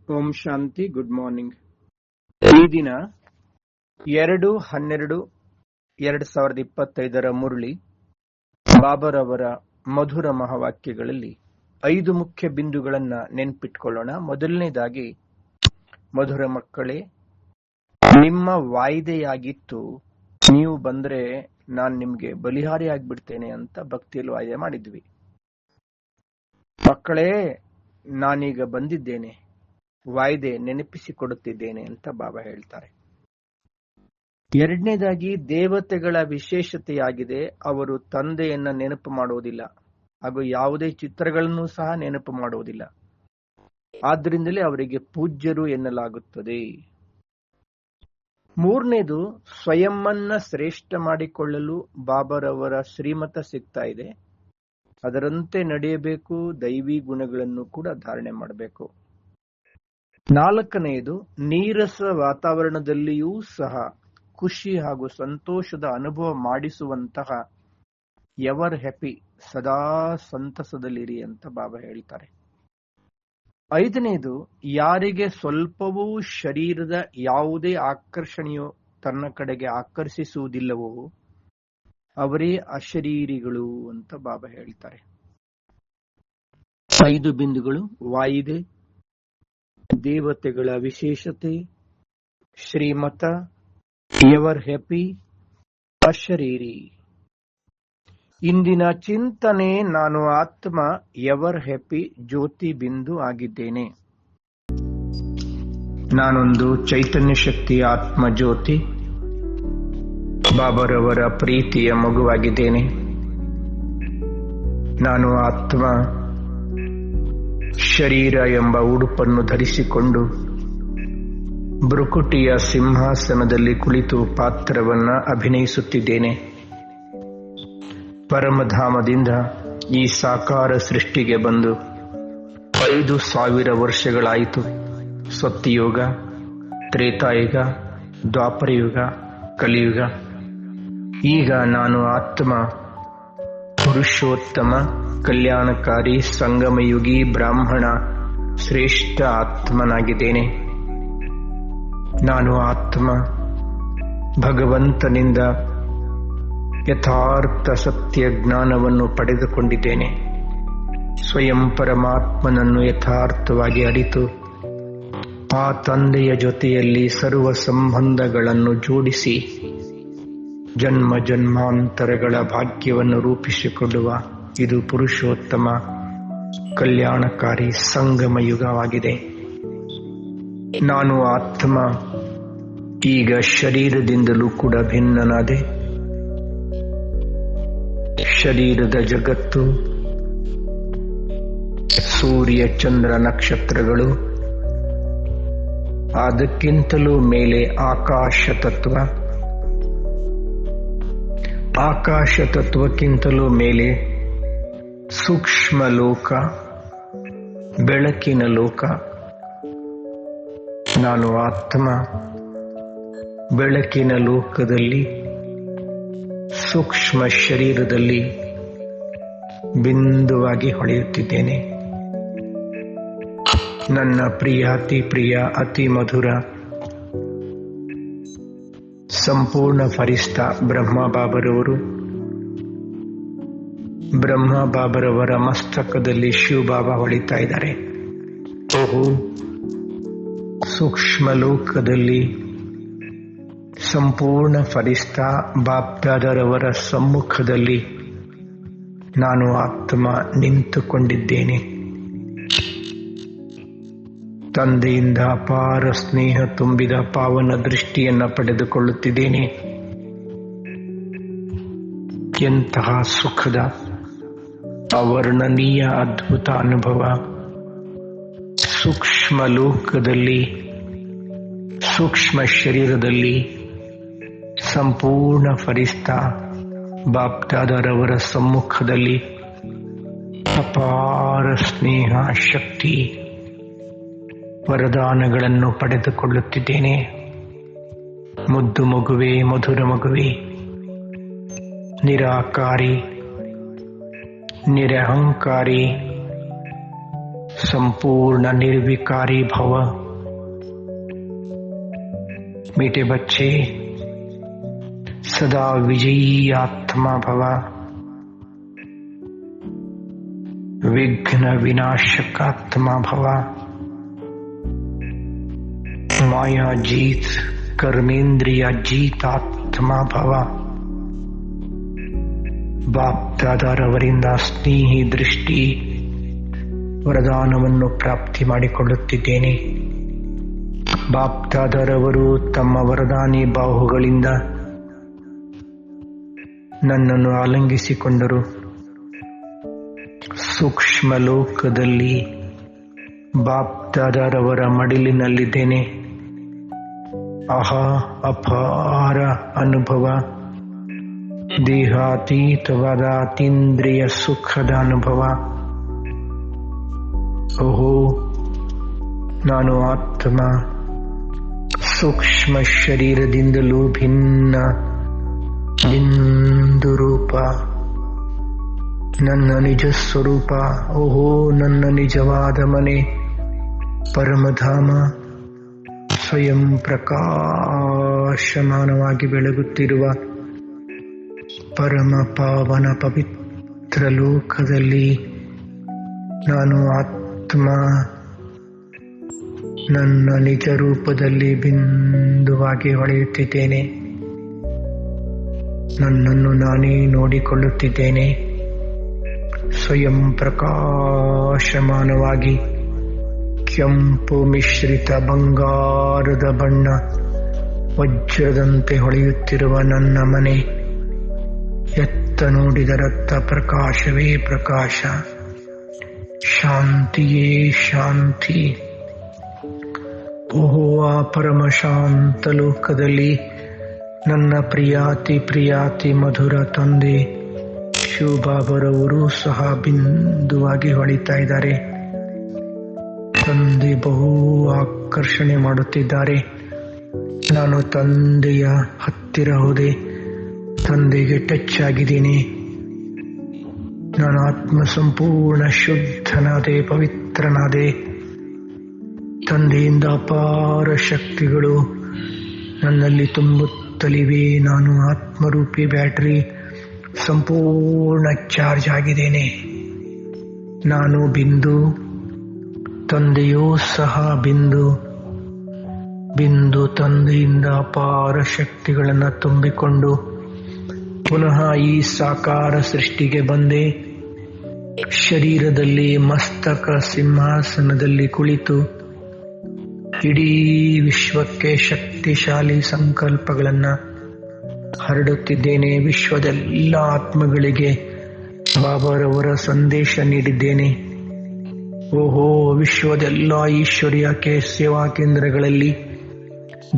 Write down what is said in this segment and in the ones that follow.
ಓಂ ಶಾಂತಿ. Good morning. ಈ ದಿನ 2/12/2025 ಮುರಳಿ ಬಾಬರವರ ಮಧುರ ಮಹಾವಾಕ್ಯಗಳಲ್ಲಿ 5 ಮುಖ್ಯ ಬಿಂದುಗಳನ್ನ ನೆನ್ಪಿಟ್ಕೊಳ್ಳೋಣ. ಮೊದಲನೇದಾಗಿ, ಮಧುರ ಮಕ್ಕಳೇ, ನಿಮ್ಮ ವಾಯ್ದೆಯಾಗಿತ್ತು ನೀವು ಬಂದ್ರೆ ನಾನು ನಿಮ್ಗೆ ಬಲಿಹಾರಿ ಆಗ್ಬಿಡ್ತೇನೆ ಅಂತ ಭಕ್ತಿಯಲ್ಲಿ ವಾಯ್ದೆ ಮಾಡಿದ್ವಿ. ಮಕ್ಕಳೇ, ನಾನೀಗ ಬಂದಿದ್ದೇನೆ, ವಾಯ್ದೆ ನೆನಪಿಸಿಕೊಡುತ್ತಿದ್ದೇನೆ ಅಂತ ಬಾಬಾ ಹೇಳ್ತಾರೆ. ಎರಡನೇದಾಗಿ, ದೇವತೆಗಳ ವಿಶೇಷತೆಯಾಗಿದೆ, ಅವರು ತಂದೆಯನ್ನ ನೆನಪು ಮಾಡುವುದಿಲ್ಲ ಹಾಗೂ ಯಾವುದೇ ಚಿತ್ರಗಳನ್ನು ಸಹ ನೆನಪು ಮಾಡುವುದಿಲ್ಲ. ಆದ್ರಿಂದಲೇ ಅವರಿಗೆ ಪೂಜ್ಯರು ಎನ್ನಲಾಗುತ್ತದೆ. ಮೂರನೇದು, ಸ್ವಯಂವನ್ನ ಶ್ರೇಷ್ಠ ಮಾಡಿಕೊಳ್ಳಲು ಬಾಬರವರ ಶ್ರೀಮತ ಸಿಗ್ತಾ ಇದೆ. ಅದರಂತೆ ನಡೆಯಬೇಕು, ದೈವಿ ಗುಣಗಳನ್ನು ಕೂಡ ಧಾರಣೆ ಮಾಡಬೇಕು. ನಾಲ್ಕನೆಯದು, ನೀರಸ ವಾತಾವರಣದಲ್ಲಿಯೂ ಸಹ ಖುಷಿ ಹಾಗೂ ಸಂತೋಷದ ಅನುಭವ ಮಾಡಿಸುವಂತಹ ಎವರ್ ಹ್ಯಾಪಿ, ಸದಾ ಸಂತಸದಲ್ಲಿರಿ ಅಂತ ಬಾಬಾ ಹೇಳ್ತಾರೆ. ಐದನೆಯದು, ಯಾರಿಗೆ ಸ್ವಲ್ಪವೂ ಶರೀರದ ಯಾವುದೇ ಆಕರ್ಷಣೆಯು ತನ್ನ ಕಡೆಗೆ ಆಕರ್ಷಿಸುವುದಿಲ್ಲವೋ ಅವರೇ ಅಶರೀರಿಗಳು ಅಂತ ಬಾಬಾ ಹೇಳ್ತಾರೆ. 5 ಬಿಂದುಗಳು: ವಾಯಿದೆ, ದೇವತೆಗಳ ವಿಶೇಷತೆ, ಶ್ರೀಮತ, ಎವರ್ ಹ್ಯಾಪಿ, ಅಶರೀರಿ. ಇಂದಿನ ಚಿಂತನೆ: ನಾನು ಆತ್ಮ ಎವರ್ ಹ್ಯಾಪಿ ಜ್ಯೋತಿ ಬಿಂದು ಆಗಿದ್ದೇನೆ. ನಾನೊಂದು ಚೈತನ್ಯ ಶಕ್ತಿಯ ಆತ್ಮ ಜ್ಯೋತಿ, ಬಾಬರವರ ಪ್ರೀತಿಯ ಮಗುವಾಗಿದ್ದೇನೆ. ನಾನು ಆತ್ಮ ಶರೀರ ಎಂಬ ಉಡುಪನ್ನು ಧರಿಸಿಕೊಂಡು ಭೃಕುಟಿಯ ಸಿಂಹಾಸನದಲ್ಲಿ ಕುಳಿತು ಪಾತ್ರವನ್ನ ಅಭಿನಯಿಸುತ್ತಿದ್ದೇನೆ. ಪರಮಧಾಮದಿಂದ ಈ ಸಾಕಾರ ಸೃಷ್ಟಿಗೆ ಬಂದು 5,000 ವರ್ಷಗಳಾಯಿತು. ಸತ್ಯಯುಗ, ತ್ರೇತಾಯುಗ, ದ್ವಾಪರಯುಗ, ಕಲಿಯುಗ. ಈಗ ನಾನು ಆತ್ಮ ಪುರುಷೋತ್ತಮ, ಕಲ್ಯಾಣಕಾರಿ, ಸಂಗಮಯುಗಿ, ಬ್ರಾಹ್ಮಣ, ಶ್ರೇಷ್ಠ ಆತ್ಮನಾಗಿದ್ದೇನೆ. ನಾನು ಆತ್ಮ ಭಗವಂತನಿಂದ ಯಥಾರ್ಥ ಸತ್ಯ ಜ್ಞಾನವನ್ನು ಪಡೆದುಕೊಂಡಿದ್ದೇನೆ. ಸ್ವಯಂ ಪರಮಾತ್ಮನನ್ನು ಯಥಾರ್ಥವಾಗಿ ಅರಿತು ಆ ತಂದೆಯ ಜೊತೆಯಲ್ಲಿ ಸರ್ವ ಸಂಬಂಧಗಳನ್ನು ಜೋಡಿಸಿ ಜನ್ಮ ಜನ್ಮಾಂತರಗಳ ಭಾಗ್ಯವನ್ನು ರೂಪಿಸಿಕೊಳ್ಳುವ ಇದು ಪುರುಷೋತ್ತಮ ಕಲ್ಯಾಣಕಾರಿ ಸಂಗಮ ಯುಗವಾಗಿದೆ. ನಾನು ಆತ್ಮ ಈಗ ಶರೀರದಿಂದಲೂ ಕೂಡ ಭಿನ್ನನಾದೆ. ಶರೀರದ ಜಗತ್ತು, ಸೂರ್ಯ, ಚಂದ್ರ, ನಕ್ಷತ್ರಗಳು, ಅದಕ್ಕಿಂತಲೂ ಮೇಲೆ ಆಕಾಶ ತತ್ವ, ಆಕಾಶ ತತ್ವಕ್ಕಿಂತಲೂ ಮೇಲೆ ಸೂಕ್ಷ್ಮ ಲೋಕ, ಬೆಳಕಿನ ಲೋಕ. ನಾನು ಆತ್ಮ ಬೆಳಕಿನ ಲೋಕದಲ್ಲಿ ಸೂಕ್ಷ್ಮ ಶರೀರದಲ್ಲಿ ಬಿಂದುವಾಗಿ ಹೊಳೆಯುತ್ತಿದ್ದೇನೆ. ನನ್ನ ಪ್ರಿಯ, ಅತಿ ಪ್ರಿಯ, ಅತಿ ಮಧುರ, ಸಂಪೂರ್ಣ ಫರಿಸ್ತಾ ಬ್ರಹ್ಮ ಬಾಬರವರು, ಬ್ರಹ್ಮ ಬಾಬರವರ ಮಸ್ತಕದಲ್ಲಿ ಶಿವಬಾಬಾ ಹೊಳಿತಾ ಇದ್ದಾರೆ. ಓಹೋ, ಸೂಕ್ಷ್ಮ ಲೋಕದಲ್ಲಿ ಸಂಪೂರ್ಣ ಫರಿಸ್ತಾ ಬಾಬ್ದಾದರವರ ಸಮ್ಮುಖದಲ್ಲಿ ನಾನು ಆತ್ಮ ನಿಂತುಕೊಂಡಿದ್ದೇನೆ. ತಂದೆಯಿಂದ ಅಪಾರ ಸ್ನೇಹ ತುಂಬಿದ ಪಾವನ ದೃಷ್ಟಿಯನ್ನ ಪಡೆದುಕೊಳ್ಳುತ್ತಿದ್ದೇನೆ. ಎಂತಹ ಸುಖದ ಅವರ್ಣನೀಯ ಅದ್ಭುತ ಅನುಭವ! ಸೂಕ್ಷ್ಮ ಲೋಕದಲ್ಲಿ, ಸೂಕ್ಷ್ಮ ಶರೀರದಲ್ಲಿ ಸಂಪೂರ್ಣ ಫರಿಸ್ತಾ ಬಾಬ್ದಾದರವರ ಸಮ್ಮುಖದಲ್ಲಿ ಅಪಾರ ಸ್ನೇಹ, ಶಕ್ತಿ, ವರದಾನಗಳನ್ನು ಪಡೆದುಕೊಳ್ಳುತ್ತಿದ್ದೇನೆ. ಮುದ್ದು ಮಗುವೆ, ಮಧುರ ಮಗುವೆ, ನಿರಾಕಾರಿ, ನಿರಹಂಕಾರಿ, संपूर्ण निर्विकारी भव। मीठे बच्चे, सदा विजयी आत्मा भव। विघ्न विनाशक आत्मा भव। माया जीत, कर्मेंद्रिय जीत आत्मा भವ। ಬಾಪ್ದಾದರವರಿಂದ ಸ್ನೇಹಿ ದೃಷ್ಟಿ ವರದಾನವನ್ನು ಪ್ರಾಪ್ತಿ ಮಾಡಿಕೊಳ್ಳುತ್ತಿದ್ದೇನೆ. ಬಾಪ್ದಾದರವರು ತಮ್ಮ ವರದಾನಿ ಬಾಹುಗಳಿಂದ ನನ್ನನ್ನು ಆಲಿಂಗಿಸಿಕೊಂಡರು. ಸೂಕ್ಷ್ಮ ಲೋಕದಲ್ಲಿ ಬಾಪ್ದಾದರವರ ಮಡಿಲಿನಲ್ಲಿದ್ದೇನೆ. ಅಪಾರ ಅನುಭವ, ದೇಹಾತೀತವಾದ ಅತೀಂದ್ರಿಯ ಸುಖದ ಅನುಭವ. ಓಹೋ, ನಾನು ಆತ್ಮ ಸೂಕ್ಷ್ಮ ಶರೀರದಿಂದಲೂ ಭಿನ್ನ ಬಿಂದು ರೂಪ. ನನ್ನ ನಿಜ ಸ್ವರೂಪ. ಓಹೋ, ನನ್ನ ನಿಜವಾದ ಮನೆ ಪರಮಧಾಮ ಸ್ವಯಂ ಪ್ರಕಾಶಮಾನವಾಗಿ ಬೆಳಗುತ್ತಿರುವ ಪರಮ ಪಾವನ ಪವಿತ್ರ ಲೋಕದಲ್ಲಿ ನಾನು ಆತ್ಮ ನನ್ನ ನಿಜ ರೂಪದಲ್ಲಿ ಬಿಂದುವಾಗಿ ಹೊಳೆಯುತ್ತಿದ್ದೇನೆ. ನನ್ನನ್ನು ನಾನೇ ನೋಡಿಕೊಳ್ಳುತ್ತಿದ್ದೇನೆ. ಸ್ವಯಂ ಪ್ರಕಾಶಮಾನವಾಗಿ ಕೆಂಪು ಮಿಶ್ರಿತ ಬಂಗಾರದ ಬಣ್ಣ ವಜ್ರದಂತೆ ಹೊಳೆಯುತ್ತಿರುವ ನನ್ನ ಮನೆ. ಎತ್ತ ನೋಡಿದರತ್ತ ಪ್ರಕಾಶವೇ ಪ್ರಕಾಶ, ಶಾಂತಿಯೇ ಶಾಂತಿ. ಓಹೋ, ಆ ಪರಮ ಶಾಂತ ಲೋಕದಲ್ಲಿ ನನ್ನ ಪ್ರಿಯಾತಿ ಮಧುರ ತಂದೆ ಶಿವಬಾಬರವರು ಸಹ ಬಿಂದುವಾಗಿ ಹೊಳಿತಾ ಇದ್ದಾರೆ. ತಂದೆ ಬಹು ಆಕರ್ಷಣೆ ಮಾಡುತ್ತಿದ್ದಾರೆ. ನಾನು ತಂದೆಯ ಹತ್ತಿರ ಹೋದೆ. ತಂದೆಗೆ ಟಚ್ ಆಗಿದ್ದೀನಿ. ನಾನು ಆತ್ಮ ಸಂಪೂರ್ಣ ಶುದ್ಧನಾದೆ, ಪವಿತ್ರನಾದೆ. ತಂದೆಯಿಂದ ಅಪಾರ ಶಕ್ತಿಗಳು ನನ್ನಲ್ಲಿ ತುಂಬುತ್ತಲಿವೆ. ನಾನು ಆತ್ಮರೂಪಿ ಬ್ಯಾಟರಿ ಸಂಪೂರ್ಣ ಚಾರ್ಜ್ ಆಗಿದ್ದೇನೆ. ನಾನು ಬಿಂದು, ತಂದೆಯೂ ಸಹ ಬಿಂದು. ತಂದೆಯಿಂದ ಅಪಾರ ಶಕ್ತಿಗಳನ್ನು ತುಂಬಿಕೊಂಡು ಪುನಃ ಈ ಸಾಕಾರ ಸೃಷ್ಟಿಗೆ ಬಂದೆ. ಶರೀರದಲ್ಲಿ ಮಸ್ತಕ ಸಿಂಹಾಸನದಲ್ಲಿ ಕುಳಿತು ಇಡೀ ವಿಶ್ವಕ್ಕೆ ಶಕ್ತಿಶಾಲಿ ಸಂಕಲ್ಪಗಳನ್ನು ಹರಡುತ್ತಿದ್ದೇನೆ. ವಿಶ್ವದೆಲ್ಲ ಆತ್ಮಗಳಿಗೆ ಬಾಬಾರವರ ಸಂದೇಶ ನೀಡಿದ್ದೇನೆ. ಓಹೋ, ವಿಶ್ವದೆಲ್ಲ ಈಶ್ವರ್ಯ ಸೇವಾ ಕೇಂದ್ರಗಳಲ್ಲಿ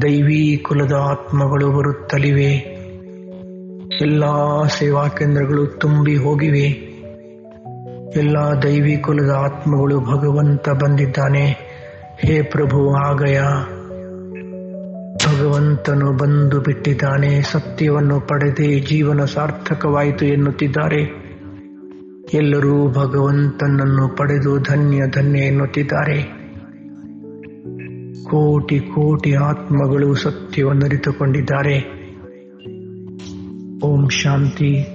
ದೈವೀ ಕುಲದ ಆತ್ಮಗಳು ಬರುತ್ತಲಿವೆ. ಎಲ್ಲ ಸೇವಾ ಕೇಂದ್ರಗಳು ತುಂಬಿ ಹೋಗಿವೆ. ಎಲ್ಲ ದೈವಿ ಕುಲದ ಆತ್ಮಗಳು ಭಗವಂತ ಬಂದಿದ್ದಾನೆ, ಹೇ ಪ್ರಭು ಆಗಯ. ಭಗವಂತನು ಬಂದು ಬಿಟ್ಟಿದ್ದಾನೆ. ಸತ್ಯವನ್ನು ಪಡೆದೇ ಜೀವನ ಸಾರ್ಥಕವಾಯಿತು ಎನ್ನುತ್ತಿದ್ದಾರೆ. ಎಲ್ಲರೂ ಭಗವಂತನನ್ನು ಪಡೆದು ಧನ್ಯ ಧನ್ಯ ಎನ್ನುತ್ತಿದ್ದಾರೆ. ಕೋಟಿ ಕೋಟಿ ಆತ್ಮಗಳು ಸತ್ಯವನ್ನು ಅರಿತುಕೊಂಡಿದ್ದಾರೆ. ಓಂ ಶಾಂತಿ.